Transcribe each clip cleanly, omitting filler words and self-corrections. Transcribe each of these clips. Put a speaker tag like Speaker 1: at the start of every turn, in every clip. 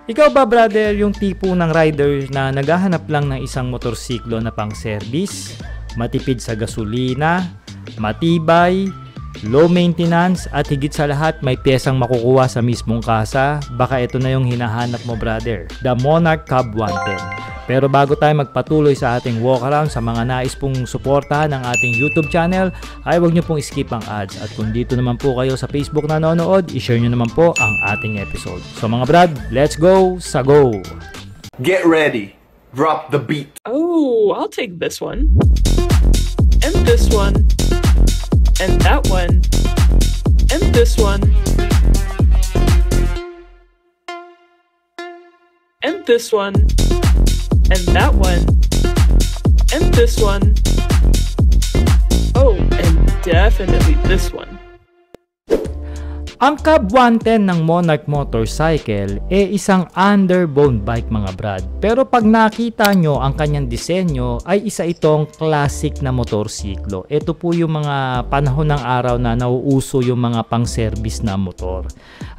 Speaker 1: Ikaw ba brother yung tipo ng rider na naghahanap lang ng isang motorsiklo na pang service, matipid sa gasolina, matibay, low maintenance at higit sa lahat may piyesang makukuha sa mismong kasa? Baka ito na yung hinahanap mo brother, the Monarch Cub 110. Pero bago tayo magpatuloy sa ating walk around sa mga nais pong suportahan ng ating YouTube channel, ay huwag nyo pong skip ang ads. At kung dito naman po kayo sa Facebook na nanonood, i-share nyo naman po ang ating episode. So mga brad, let's go sa go!
Speaker 2: Get ready, drop the beat.
Speaker 3: Oh, I'll take this one. And this one. And that one. And this one. And this one. And that one. And this one. Oh, and definitely this one.
Speaker 1: Ang Cub 110 ng Monarch Motorcycle isang underbone bike mga brad. Pero pag nakita nyo ang kanyang disenyo ay isa itong classic na motorsiklo. Ito po yung mga panahon ng araw na nauuso yung mga pang-service na motor.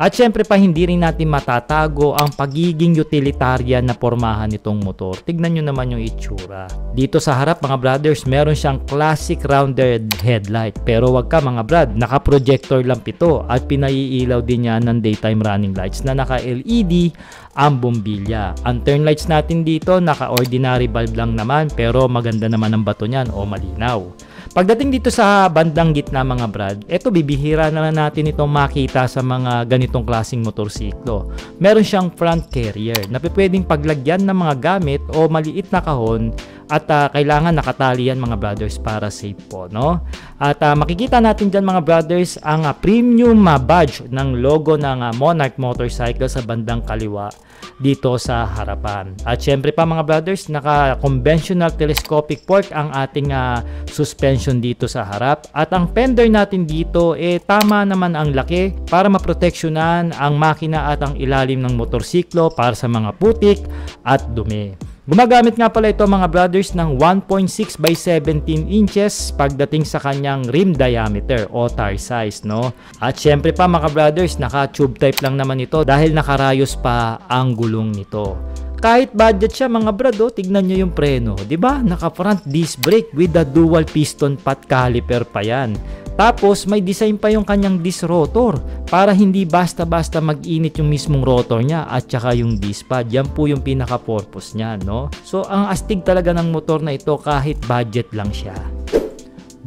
Speaker 1: At syempre pa hindi rin natin matatago ang pagiging utilitarian na pormahan nitong motor. Tignan nyo naman yung itsura. Dito sa harap mga brothers, meron siyang classic rounded headlight. Pero wag ka mga brad, naka-projector lamp ito at pinaiilaw din niya ng daytime running lights na naka-LED ang bombilya. Ang turn lights natin dito, naka-ordinary bulb lang naman pero maganda naman ang bato niyan o malinaw. Pagdating dito sa bandang gitna mga brad, eto bibihira na natin itong makita sa mga ganitong klaseng motorsiklo. Meron siyang front carrier na pwedeng paglagyan ng mga gamit o maliit na kahon at kailangan nakatali yan mga brothers para safe po, no? At makikita natin dyan mga brothers ang premium badge ng logo ng Monarch Motorcycle sa bandang kaliwa dito sa harapan. At syempre pa mga brothers, naka-conventional telescopic fork ang ating suspension dito sa harap. At ang fender natin dito tama naman ang laki para maproteksyonan ang makina at ang ilalim ng motorsiklo para sa mga putik at dumi. Gumagamit nga pala ito mga brothers ng 1.6 by 17 inches pagdating sa kanyang rim diameter o tire size, no? At syempre pa mga brothers, naka-tube type lang naman ito dahil nakarayos pa ang gulong nito. Kahit budget siya mga brad, tignan nyo yung preno, di ba? Naka-front disc brake with a dual piston pot caliper pa yan. Tapos may design pa yung kanyang disc rotor para hindi basta-basta mag-init yung mismong rotor niya at saka yung disc pad. Yan po yung pinaka-purpose niya, no? So ang astig talaga ng motor na ito kahit budget lang siya.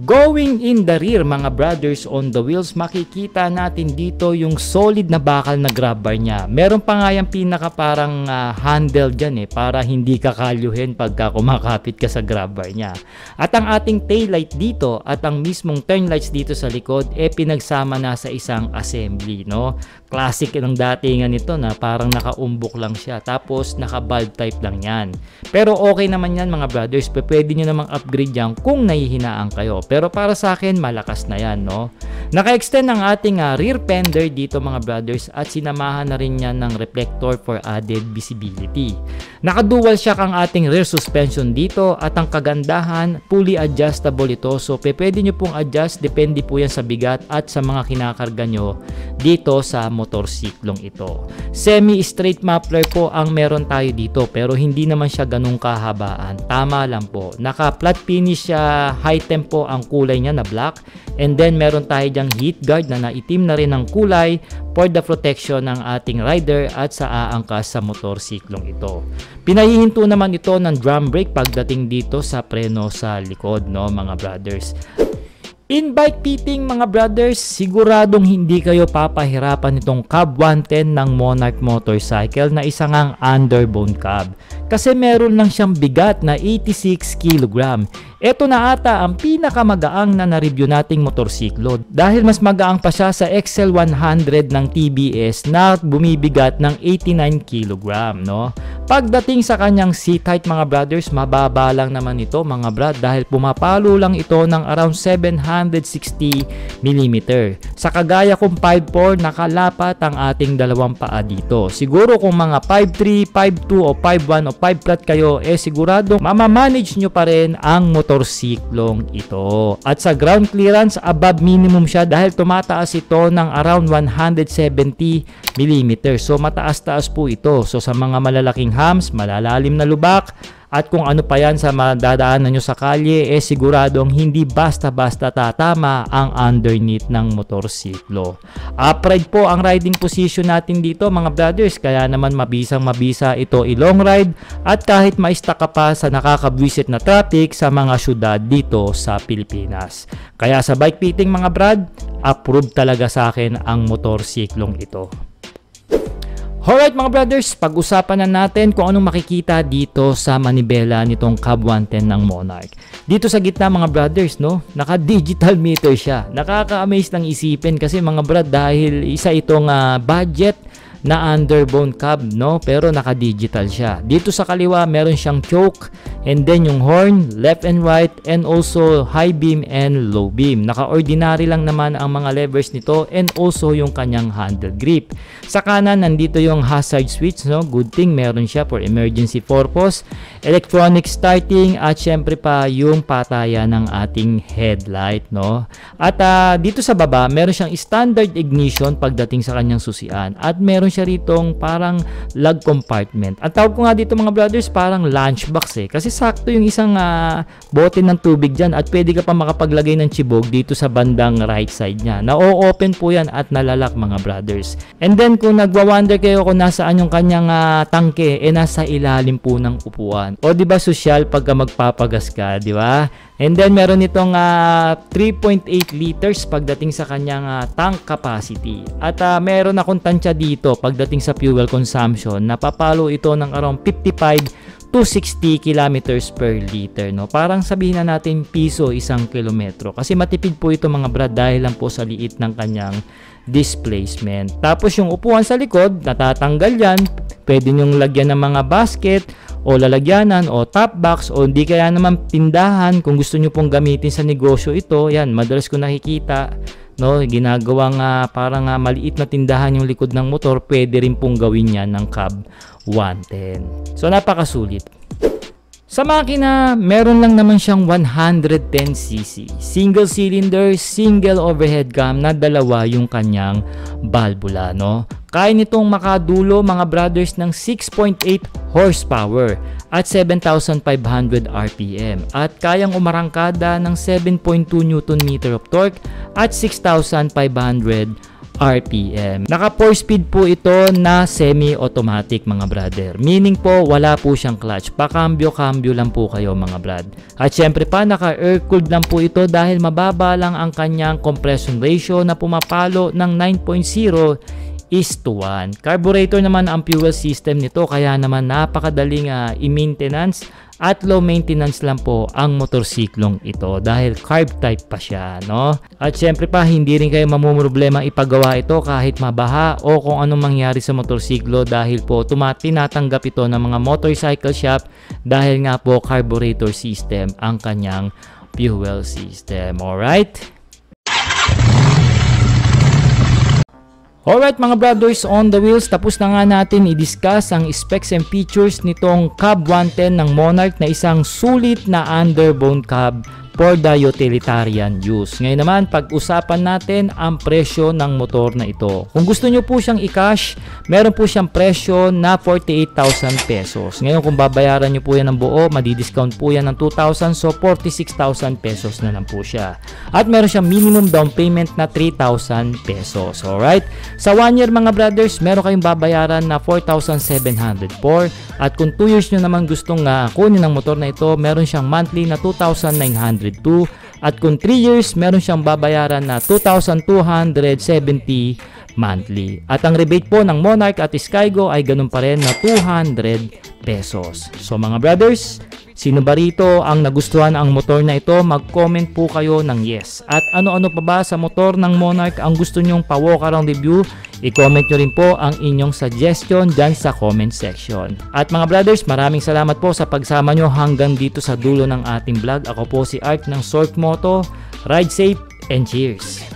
Speaker 1: Going in the rear mga brothers on the wheels, makikita natin dito yung solid na bakal na grab bar niya. Meron pa nga yung pinaka parang handle dyan para hindi ka kalyuhin pagka kumakapit ka sa grab bar niya. At ang ating tail light dito at ang mismong turn lights dito sa likod pinagsama na sa isang assembly, no? Classic ng datingan nito na parang nakaumbok lang siya. Tapos naka-bulb type lang yan. Pero okay naman yan mga brothers. Pwede nyo namang upgrade yan kung nahihinaan kayo. Pero para sa akin, malakas na yan, no? Naka-extend ang ating rear fender dito mga brothers at sinamahan na rin yan ng reflector for added visibility. Naka-dual shock ang ating rear suspension dito at ang kagandahan, fully adjustable ito. So, pwede nyo pong adjust, depende po yan sa bigat at sa mga kinakarga nyo dito sa motorsiklong ito. Semi-straight muffler po ang meron tayo dito pero hindi naman siya ganun kahabaan. Tama lang po. Naka-flat finish high tempo ang kulay niya na black and then meron tayo dyang heat guard na naitim na rin ang kulay for the protection ng ating rider at sa aangkas sa motorsiklong ito. Pinahihinto naman ito ng drum brake pagdating dito sa preno sa likod, no mga brothers. In bike fitting mga brothers, siguradong hindi kayo papahirapan itong Cub 110 ng Monarch Motorcycle na isa ngang underbone cab. Kasi meron lang siyang bigat na 86 kg. Ito na ata ang pinakamagaang na na-review nating motorsiklo dahil mas magaang pa siya sa XL100 ng TBS na bumibigat ng 89 kg, no? Pagdating sa kanyang seat height mga brothers, mababa lang naman ito mga brad dahil pumapalo lang ito ng around 760 mm. Sa kagaya kong 5'4", nakalapat ang ating dalawang paa dito. Siguro kung mga 5'3", 5'2", o 5'1", o 5 flat kayo, sigurado mamamanage nyo pa rin ang motorsiklong ito. At sa ground clearance, above minimum siya dahil tumataas ito ng around 170 mm. So mataas-taas po ito. So sa mga malalaking hams, malalalim na lubak, at kung ano pa yan sa madadaanan nyo sa kalye, siguradong hindi basta-basta tatama ang underneath ng motorsiklo. Upright po ang riding position natin dito mga brothers, kaya naman mabisang-mabisa ito i-long ride at kahit maista ka pa sa nakakabwisit na traffic sa mga syudad dito sa Pilipinas. Kaya sa bike fitting mga brad, approved talaga sa akin ang motorsiklong ito. Alright mga brothers, pag-usapan na natin kung anong makikita dito sa manibela nitong Cab 110 ng Monarch. Dito sa gitna mga brothers, no, naka-digital meter siya. Nakaka-amaze ng isipin kasi mga brad dahil isa itong budget na underbone cab, no, pero naka-digital siya. Dito sa kaliwa meron siyang choke, and then yung horn, left and right, and also high beam and low beam. Naka-ordinary lang naman ang mga levers nito, and also yung kanyang handle grip. Sa kanan nandito yung hazard switch, no, good thing meron siya for emergency purpose, electronic starting, at syempre pa yung patayan ng ating headlight, no. At dito sa baba meron siyang standard ignition pagdating sa kanyang susian, at meron siya ritong parang lug compartment. Ang tawag ko nga dito mga brothers, parang lunchbox kasi sakto yung isang bote ng tubig dyan, at pwede ka pa makapaglagay ng chibog dito sa bandang right side niya. Na-open po yan at nalalak mga brothers. And then kung nagwa-wonder kayo kung nasaan yung kanyang tangke, nasa ilalim po ng upuan. O di ba sosyal pagka magpapagas ka, di ba? And then meron itong 3.8 liters pagdating sa kanyang tank capacity. At meron akong tansya dito pagdating sa fuel consumption. Napapalo ito ng around 55 to 60 kilometers per liter, no? Parang sabihin na natin piso isang kilometro. Kasi matipid po ito mga brad dahil lang po sa liit ng kanyang displacement. Tapos yung upuan sa likod, natatanggal yan. Pwede nyong lagyan ng mga basket o lalagyanan o top box, o hindi kaya naman tindahan kung gusto nyo pong gamitin sa negosyo ito. Yan, madalas ko nakikita, no, ginagawang parang maliit na tindahan yung likod ng motor. Pwede rin pong gawin yan ng Cab 110. So napakasulit. Sa makina, meron lang naman siyang 110cc. Single cylinder, single overhead cam na dalawa yung kanyang valvula, no? Kaya nitong makadulo mga brothers ng 6.8 horsepower at 7,500 RPM, at kayang umarangkada ng 7.2 Nm of torque at 6,500 RPM. Naka 4-speed po ito na semi-automatic mga brother. Meaning po wala po siyang clutch. Pakambyo-kambyo lang po kayo mga brad. At syempre pa naka air-cooled lang po ito dahil mababa lang ang kanyang compression ratio na pumapalo ng 9.0:1. Carburetor naman ang fuel system nito, kaya naman napakadaling i-maintenance at low maintenance lang po ang motorsiklong ito dahil carb type pa siya, no? At syempre pa hindi rin kayo mamumroblema ipagawa ito kahit mabaha o kung anong mangyari sa motorsiklo dahil po tinatanggap ito ng mga motorcycle shop dahil nga po carburetor system ang kanyang fuel system. Alright? Alright mga brothers, on the wheels, tapos na nga natin i-discuss ang specs and features nitong Cab 110 ng Monarch na isang sulit na underbone cab for the utilitarian use. Ngayon naman, pag-usapan natin ang presyo ng motor na ito. Kung gusto nyo po siyang i-cash, meron po siyang presyo na 48,000 pesos. Ngayon, kung babayaran nyo po yan ng buo, madi-discount po yan ng 2,000, so 46,000 pesos na lang po siya. At meron siyang minimum down payment na 3,000 pesos. Alright? Sa 1 year mga brothers, meron kayong babayaran na 4,704. At kung 2 years nyo naman gustong kunin ng motor na ito, meron siyang monthly na 2,902. At kung 3 years, meron siyang babayaran na 2,270 monthly. At ang rebate po ng Monarch at Skygo ay ganun pa rin na 200 pesos. So mga brothers, sino ba rito ang nagustuhan ang motor na ito? Mag-comment po kayo ng yes. At ano-ano pa ba sa motor ng Monarch ang gusto nyong pa-walk around review? I-comment nyo rin po ang inyong suggestion dyan sa comment section. At mga brothers, maraming salamat po sa pagsama nyo hanggang dito sa dulo ng ating vlog. Ako po si Art ng Sork Moto. Ride safe and cheers!